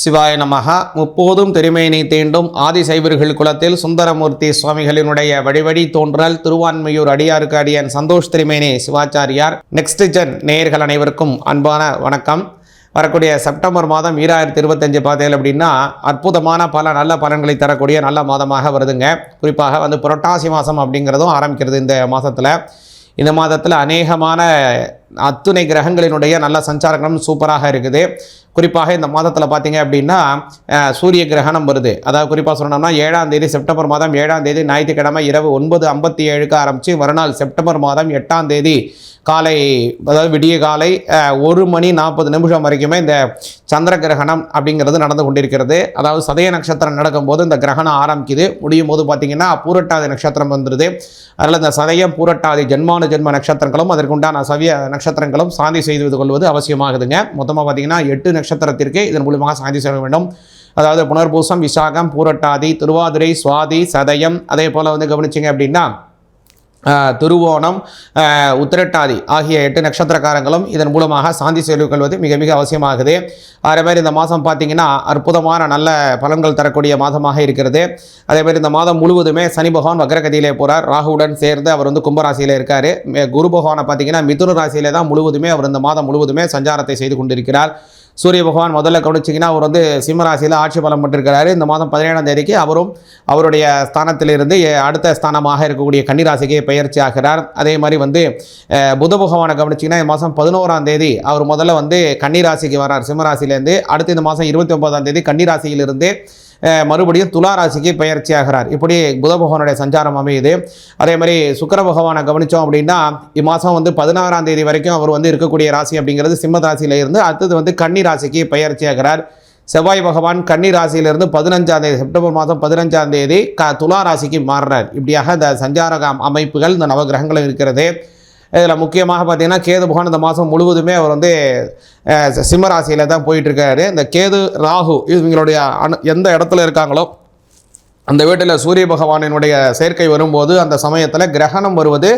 சிவாய நமஹ. முப்போதும் திருமேனி தீண்டும் ஆதிசைவர்கள் குலத்தில் சுந்தரமூர்த்தி சுவாமிகளினுடைய வழிவழி தோன்றல் திருவான்மையூர் அடியாருக்கு அடியன் சந்தோஷ் திருமேனி சிவாச்சாரியார். நெக்ஸ்ட் ஜென் நேயர்கள் அனைவருக்கும் அன்பான வணக்கம். வரக்கூடிய செப்டம்பர் மாதம் 2025 பார்த்தீங்க அப்படின்னா அற்புதமான பல நல்ல பலன்களை தரக்கூடிய நல்ல மாதமாக வருதுங்க. குறிப்பாக புரட்டாசி மாதம் அப்படிங்கிறதும் ஆரம்பிக்கிறது இந்த மாதத்தில். இந்த மாதத்தில் அநேகமான அத்துணை கிரகங்களினுடைய நல்ல சஞ்சாரங்களும் சூப்பராக இருக்குது. குறிப்பாக இந்த மாதத்தில் பார்த்தீங்க அப்படின்னா சூரிய கிரகணம் வருது. அதாவது குறிப்பாக சொல்லணும்னா 7ஆம் தேதி செப்டம்பர் மாதம் 7ஆம் தேதி ஞாயிற்றுக்கிழமை இரவு 9:57 ஆரம்பித்து மறுநாள் செப்டம்பர் மாதம் 8ஆம் தேதி காலை, அதாவது விடிய காலை 1:40 வரைக்குமே இந்த சந்திர கிரகணம் அப்படிங்கிறது நடந்து கொண்டிருக்கிறது. அதாவது சதய நட்சத்திரம் நடக்கும்போது இந்த கிரகணம் ஆரம்பிக்குது. முடியும் போது பார்த்திங்கன்னா பூரட்டாதி நட்சத்திரம் வந்துடுது. அதில் இந்த சதயம் பூரட்டாதி ஜென்மான ஜென்ம நட்சத்திரங்களும் அதற்குண்டான சவிய நட்சத்திரங்களும் சாந்தி செய்து கொள்வது அவசியமாகுதுங்க. மொத்தமாக பார்த்திங்கன்னா 8 நட்சத்திரத்திற்கு இதன் மூலமாக சாந்தி செய்ய வேண்டும். அதாவது புனர்பூசம், விசாகம், பூரட்டாதி, திருவாதிரை, சுவாதி, சதயம், அதே போல் கவனிச்சிங்க அப்படின்னா திருவோணம், உத்திரட்டாதி ஆகிய 8 நட்சத்திரக்காரங்களும் இதன் மூலமாக சாந்தி செய்து கொள்வது மிக மிக அவசியமாகுது. அதேமாதிரி இந்த மாதம் பார்த்திங்கன்னா அற்புதமான நல்ல பலன்கள் தரக்கூடிய மாதமாக இருக்கிறது. அதேமாதிரி இந்த மாதம் முழுவதுமே சனி பகவான் வக்ரகதியிலே போகிறார். ராகுவுடன் சேர்ந்து அவர் கும்பராசியில் இருக்கார். குரு பகவானை பார்த்திங்கன்னா மிதுன ராசியிலே தான் முழுவதுமே அவர் இந்த மாதம் முழுவதுமே சஞ்சாரத்தை செய்து கொண்டிருக்கிறார். சூரிய பகவான் முதல்ல கவனிச்சிங்கன்னா அவர் சிம்மராசியில் ஆட்சி பலம் பெற்றிருக்கிறாரு. இந்த மாதம் 17ஆம் தேதிக்கு அவரும் அவருடைய ஸ்தானத்திலிருந்து அடுத்த ஸ்தானமாக இருக்கக்கூடிய கன்னிராசிக்கு பயிற்சி ஆகிறார். அதே மாதிரி புத பகவானை கவனிச்சிங்கன்னா இந்த மாதம் 11ஆம் தேதி அவர் முதல்ல கன்னிராசிக்கு வரார் சிம்மராசிலேருந்து. அடுத்து இந்த மாதம் 29ஆம் தேதி கன்னிராசியிலிருந்து மறுபடியும் துளாராசிக்கு பயிற்சி ஆகிறார். இப்படி புத பகவானுடைய சஞ்சாரம் அமையுது. அதே மாதிரி சுக்கிர பகவானை கவனித்தோம் அப்படின்னா இம்மாதம் 16ஆம் தேதி வரைக்கும் அவர் இருக்கக்கூடிய ராசி அப்படிங்கிறது சிம்ம ராசியில் இருந்து அடுத்தது கன்னி ராசிக்கு பயிற்சி ஆகிறார். செவ்வாய் பகவான் கன்னி ராசியிலிருந்து 15ஆம் தேதி செப்டம்பர் மாதம் 15ஆம் தேதி துலா ராசிக்கு மாறுறார். இப்படியாக இந்த சஞ்சார அமைப்புகள் இந்த நவகிரகங்களும் இருக்கிறது. இதில் முக்கியமாக பார்த்திங்கன்னா கேது பகவான் இந்த மாதம் முழுவதுமே அவர் சிம்மராசியில் தான் போயிட்டுருக்காரு. இந்த கேது ராகு இவங்களுடைய எந்த இடத்துல இருக்காங்களோ அந்த வீட்டில் சூரிய பகவானினுடைய சேர்க்கை வரும்போது அந்த சமயத்தில் கிரகணம் வருவது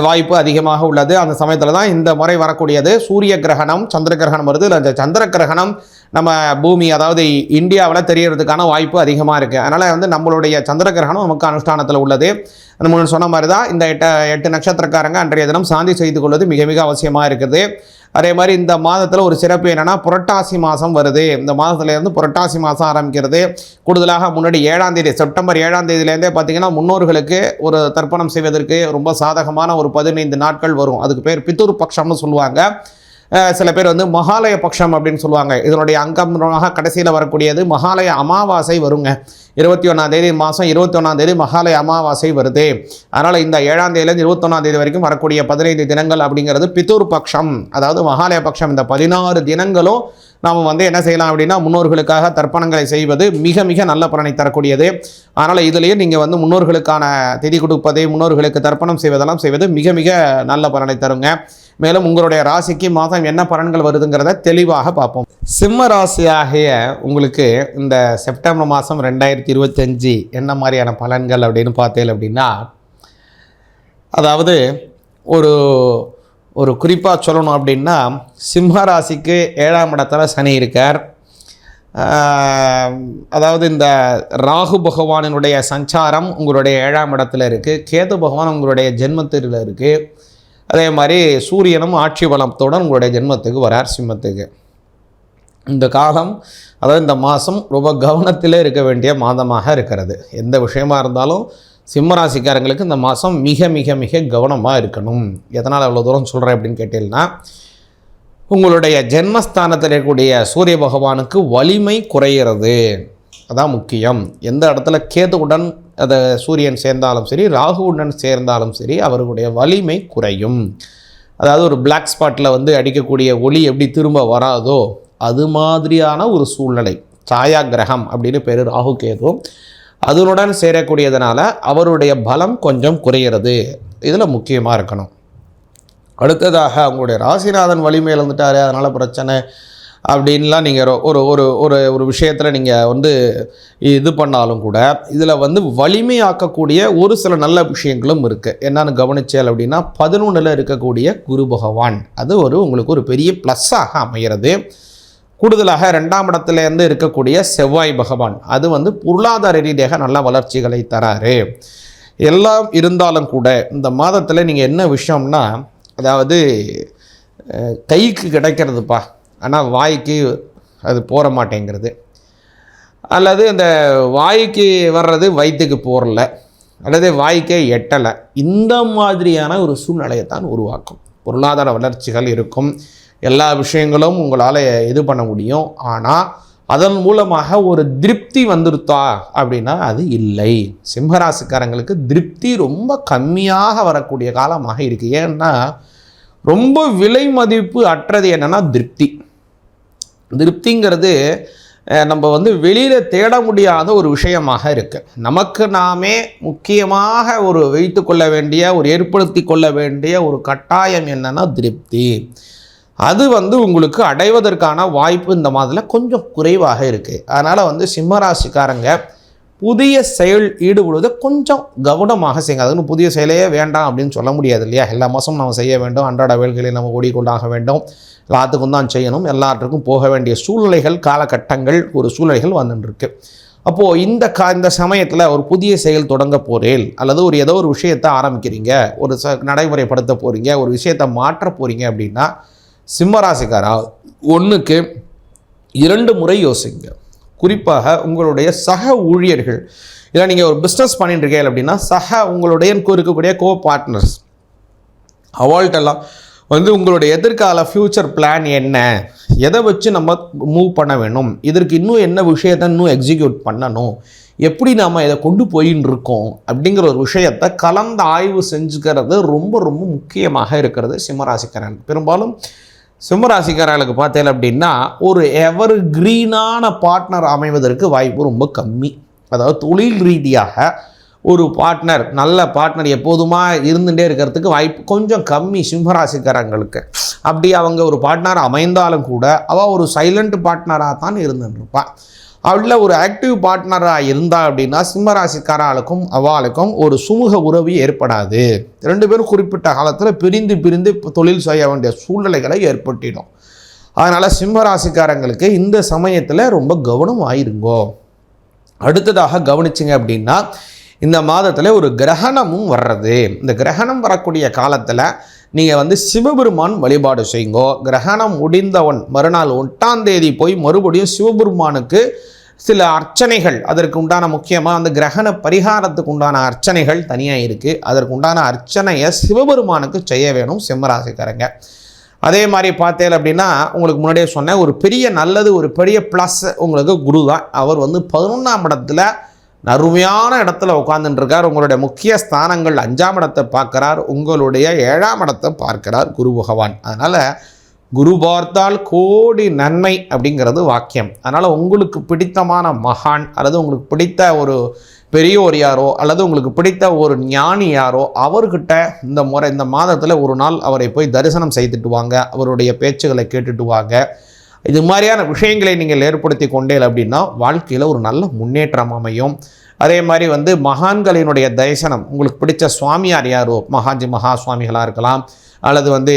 வாய்ப்பு அதிகமாக உள்ளது. அந்த சமயத்தில் தான் இந்த முறை வரக்கூடியது சூரிய கிரகணம், சந்திர கிரகணம் வருது. அந்த சந்திர கிரகணம் நம்ம பூமி, அதாவது இந்தியாவில் தெரியறதுக்கான வாய்ப்பு அதிகமாக இருக்குது. அதனால் நம்மளுடைய சந்திர கிரகணம் நமக்கு அனுஷ்டானத்தில் உள்ளது. அந்த முன்னாடி சொன்ன மாதிரி தான் இந்த 8 நட்சத்திரக்காரங்க அன்றைய தினம் சாந்தி செய்து கொள்வது மிக மிக அவசியமாக இருக்குது. அதே மாதிரி இந்த மாதத்தில் ஒரு சிறப்பு என்னென்னா புரட்டாசி மாதம் வருது. இந்த மாதத்துலேருந்து புரட்டாசி மாதம் ஆரம்பிக்கிறது. கூடுதலாக முன்னாடி 7ஆம் தேதி செப்டம்பர் 7ஆம் தேதியிலேருந்தே பார்த்திங்கன்னா முன்னோர்களுக்கு ஒரு தர்ப்பணம் செய்வதற்கு ரொம்ப சாதகமான ஒரு 15 நாட்கள் வரும். அதுக்கு பேர் பிதுர் பட்சம்னு சொல்லுவாங்க. சில பேர் மகாலய பட்சம் அப்படின்னு சொல்லுவாங்க. இதனுடைய அங்கமாக கடைசியில் வரக்கூடியது மகாலய அமாவாசை வருங்க. 21ஆம் தேதி மாதம் 21ஆம் தேதி மகாலய அமாவாசை வருது. அதனால் இந்த 7ஆம் தேதியிலேருந்து 21ஆம் தேதி வரைக்கும் வரக்கூடிய 15 தினங்கள் அப்படிங்கிறது பிதுர் பட்சம், அதாவது மகாலய பட்சம். இந்த 16 தினங்களும் நாம் என்ன செய்யலாம் அப்படின்னா முன்னோர்களுக்காக தர்ப்பணங்களை செய்வது மிக மிக நல்ல பலனை தரக்கூடியது. அதனால் இதுலேயே நீங்கள் முன்னோர்களுக்கான திதி கொடுப்பதை, முன்னோர்களுக்கு தர்ப்பணம் செய்வதெல்லாம் செய்வது மிக மிக நல்ல பலனை தருங்க. மேலும் உங்களுடைய ராசிக்கு மாதம் என்ன பலன்கள் வருதுங்கிறத தெளிவாக பார்ப்போம். சிம்ம ராசியாகிய உங்களுக்கு இந்த செப்டம்பர் மாதம் 2025 என்ன மாதிரியான பலன்கள் அப்படின்னு பார்த்தேன் அப்படின்னா, அதாவது ஒரு குறிப்பாக சொல்லணும் அப்படின்னா சிம்ம ராசிக்கு 7ஆம் இடத்துல சனி இருக்கார். அதாவது இந்த ராகு பகவானினுடைய சஞ்சாரம் உங்களுடைய 7ஆம் இடத்துல இருக்குது. கேது பகவான் உங்களுடைய ஜென்மத்தில் இருக்குது. அதே மாதிரி சூரியனும் ஆட்சி பலத்துடன் உங்களுடைய ஜென்மத்துக்கு வரார் சிம்மத்துக்கு. இந்த காலம், அதாவது இந்த மாதம் ரொம்ப கவனத்தில் இருக்க வேண்டிய மாதமாக இருக்கிறது. எந்த விஷயமாக இருந்தாலும் சிம்மராசிக்காரங்களுக்கு இந்த மாதம் மிக மிக மிக கவனமாக இருக்கணும். எதனால் அவ்வளோ தூரம் சொல்கிறேன் அப்படின்னு கேட்டீங்கன்னா, உங்களுடைய ஜென்மஸ்தானத்தில் இருக்கக்கூடிய சூரிய பகவானுக்கு வலிமை குறைகிறது. அதான் முக்கியம். எந்த இடத்துல கேதுவுடன் அதை சூரியன் சேர்ந்தாலும் சரி, ராகுவுடன் சேர்ந்தாலும் சரி, அவர்களுடைய வலிமை குறையும். அதாவது ஒரு பிளாக் ஸ்பாட்டில் அடிக்கக்கூடிய ஒளி எப்படி திரும்ப வராதோ அது மாதிரியான ஒரு சூழ்நிலை. சாயா கிரகம் அப்படின்னு பேர் ராகு கேது. அதனுடன் சேரக்கூடியதுனால அவருடைய பலம் கொஞ்சம் குறையிறது. இதில் முக்கியமாக இருக்கணும். அடுத்ததாக அவங்களுடைய ராசிநாதன் வலிமை இழந்துட்டார், அதனால் பிரச்சனை அப்படின்லாம் நீங்கள் ஒரு ஒரு ஒரு ஒரு விஷயத்தில் நீங்கள் இது பண்ணாலும் கூட இதில் வலிமையாக்கக்கூடிய ஒரு சில நல்ல விஷயங்களும் இருக்குது. என்னென்னு கவனிச்சேன் அப்படின்னா 11ல் இருக்கக்கூடிய குரு பகவான் அது உங்களுக்கு ஒரு பெரிய ப்ளஸ்ஸாக அமைகிறது. கூடுதலாக 2ஆம் இடத்துலேருந்து இருக்கக்கூடிய செவ்வாய் பகவான் அது வந்து பொருளாதார ரீதியாக நல்ல வளர்ச்சிகளை தராரு. எல்லாம் இருந்தாலும் கூட இந்த மாதத்தில் நீங்கள் என்ன விஷயம்னா, அதாவது கைக்கு கிடைக்கிறதுப்பா, ஆனால் வாய்க்கு அது போற மாட்டேங்கிறது, அல்லது அந்த வாய்க்கு வர்றது வயிற்றுக்கு போகல, அல்லது வாய்க்கே எட்டலை, இந்த மாதிரியான ஒரு சூழ்நிலையை தான் உருவாக்கும். பொருளாதார வளர்ச்சிகள் இருக்கும், எல்லா விஷயங்களும் உங்களால் இது பண்ண முடியும். ஆனால் அதன் மூலமாக ஒரு திருப்தி வந்துருத்தா அப்படின்னா அது இல்லை. சிம்மராசிக்காரங்களுக்கு திருப்தி ரொம்ப கம்மியாக வரக்கூடிய காலமாக இருக்குது. ஏன்னா ரொம்ப விலை மதிப்பு அற்றது என்னென்னா திருப்தி. திருப்திங்கிறது நம்ம வந்து வெளியில் தேட முடியாத ஒரு விஷயமாக இருக்குது. நமக்கு நாமே முக்கியமாக ஒரு வைத்து கொள்ள வேண்டிய, ஒரு ஏற்படுத்தி கொள்ள வேண்டிய ஒரு கட்டாயம் என்னென்னா திருப்தி. அது வந்து உங்களுக்கு அடைவதற்கான வாய்ப்பு இந்த மாதத்தில் கொஞ்சம் குறைவாக இருக்குது. அதனால் வந்து சிம்மராசிக்காரங்க புதிய செயல் ஈடுபடுவதை கொஞ்சம் கவனமாக செய்யுங்க. அதுன்னு புதிய செயலையே வேண்டாம் அப்படின்னு சொல்ல முடியாது இல்லையா? எல்லா மாதமும் நம்ம செய்ய வேண்டும், அன்றாட வேலைகளை நம்ம ஓடிக்கொண்டாக வேண்டும், எல்லாத்துக்கும் தான் செய்யணும், எல்லாத்துக்கும் போக வேண்டிய சூழ்நிலைகள், காலகட்டங்கள், ஒரு சூழ்நிலைகள் வந்துட்டுருக்கு. அப்போது இந்த சமயத்தில் ஒரு புதிய செயல் தொடங்க போகிறேன், அல்லது ஏதோ ஒரு விஷயத்தை ஆரம்பிக்கிறீங்க, ஒரு நடைமுறைப்படுத்த போகிறீங்க, ஒரு விஷயத்தை மாற்ற போகிறீங்க அப்படின்னா சிம்மராசிக்காரா 1க்கு 2 முறை யோசிங்க. குறிப்பாக உங்களுடைய சக ஊழியர்கள், இல்லை நீங்கள் ஒரு பிஸ்னஸ் பண்ணிட்டு இருக்கீங்க அப்படின்னா உங்களுடைய இருக்கக்கூடிய பார்ட்னர்ஸ் அவள்கிட்டலாம் வந்து உங்களுடைய எதிர்கால ஃப்யூச்சர் பிளான் என்ன, எதை வச்சு நம்ம மூவ் பண்ண வேணும், இதற்கு இன்னும் என்ன விஷயத்தை இன்னும் எக்ஸிக்யூட் பண்ணணும், எப்படி நாம் இதை கொண்டு போயின்னு இருக்கோம் அப்படிங்கிற ஒரு விஷயத்தை கலந்து ஆய்வு செஞ்சுக்கிறது ரொம்ப ரொம்ப முக்கியமாக இருக்கிறது சிம்மராசிக்காரர்கள். பெரும்பாலும் சிம்மராசிக்காரர்களுக்கு பார்த்தேன் அப்படின்னா ஒரு எவர் கிரீனான பார்ட்னர் அமைவதற்கு வாய்ப்பு ரொம்ப கம்மி. அதாவது தொழில் ரீதியாக ஒரு பார்ட்னர், நல்ல பார்ட்னர் எப்போதுமா இருந்துகிட்டே இருக்கிறதுக்கு வாய்ப்பு கொஞ்சம் கம்மி சிம்மராசிக்காரங்களுக்கு. அப்படி அவங்க ஒரு பார்ட்னர் அமைந்தாலும் கூட அவள் ஒரு சைலண்ட் பார்ட்னராக தான் இருந்துருப்பாள். அவளில் ஒரு ஆக்டிவ் பார்ட்னராக இருந்தா அப்படின்னா சிம்மராசிக்காரர்களுக்கும் அவளுக்கும் ஒரு சுமூக உறவு ஏற்படாது. 2 பேரும் குறிப்பிட்ட காலத்தில் பிரிந்து தொழில் செய்ய வேண்டிய சூழ்நிலைகளை ஏற்பட்டிடும். அதனால் சிம்மராசிக்காரங்களுக்கு இந்த சமயத்தில் ரொம்ப கவனம் ஆயிருங்கோ. அடுத்ததாக கவனிச்சிங்க அப்படின்னா இந்த மாதத்தில் ஒரு கிரகணமும் வர்றது. இந்த கிரகணம் வரக்கூடிய காலத்தில் நீங்கள் வந்து சிவபெருமான் வழிபாடு செய்யுங்கோ. கிரகணம் முடிந்தவன் மறுநாள் 8ஆம் தேதி போய் மறுபடியும் சிவபெருமானுக்கு சில அர்ச்சனைகள், அதற்கு உண்டான முக்கியமாக அந்த கிரகண பரிகாரத்துக்கு உண்டான அர்ச்சனைகள் தனியாக இருக்குது. அதற்கு உண்டான அர்ச்சனையை சிவபெருமானுக்கு செய்ய வேணும் சிம்மராசிக்காரங்க. அதே மாதிரி பார்த்தேன் அப்படின்னா உங்களுக்கு முன்னாடியே சொன்னேன், ஒரு பெரிய நல்லது, ஒரு பெரிய ப்ளஸ் உங்களுக்கு குரு தான். அவர் வந்து 11ஆம் இடத்துல அருமையான இடத்துல உட்கார்ந்துட்டுருக்கார். உங்களுடைய முக்கிய ஸ்தானங்கள் 5ஆம் இடத்தை பார்க்குறார், உங்களுடைய 7ஆம் இடத்தை பார்க்கிறார் குரு பகவான். அதனால் குரு பார்த்தால் கோடி நன்மை அப்படிங்கிறது வாக்கியம். அதனால் உங்களுக்கு பிடித்தமான மகான், அல்லது உங்களுக்கு பிடித்த ஒரு பெரியோர் யாரோ, அல்லது உங்களுக்கு பிடித்த ஒரு ஞானி யாரோ, அவர்கிட்ட இந்த மாதத்தில் ஒரு நாள் அவரை போய் தரிசனம் செய்துட்டு வாங்க, அவருடைய பேச்சுகளை கேட்டுட்டு வாங்க. இது மாதிரியான விஷயங்களை நீங்கள் ஏற்படுத்தி கொண்டேன் அப்படின்னா வாழ்க்கையில் ஒரு நல்ல முன்னேற்றம் அமையும். அதே மாதிரி வந்து மகான்களினுடைய தரிசனம், உங்களுக்கு பிடிச்ச சுவாமியார் யாரோ, மகாஜி மகா சுவாமிகளாக இருக்கலாம், அல்லது வந்து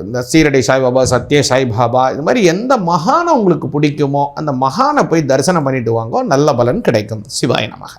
இந்த சீரடி சாய்பாபா, சத்ய சாய்பாபா, இது மாதிரி எந்த மகானை உங்களுக்கு பிடிக்குமோ அந்த மகானை போய் தரிசனம் பண்ணிட்டு வாங்க, நல்ல பலன் கிடைக்கும். சிவாய நமக.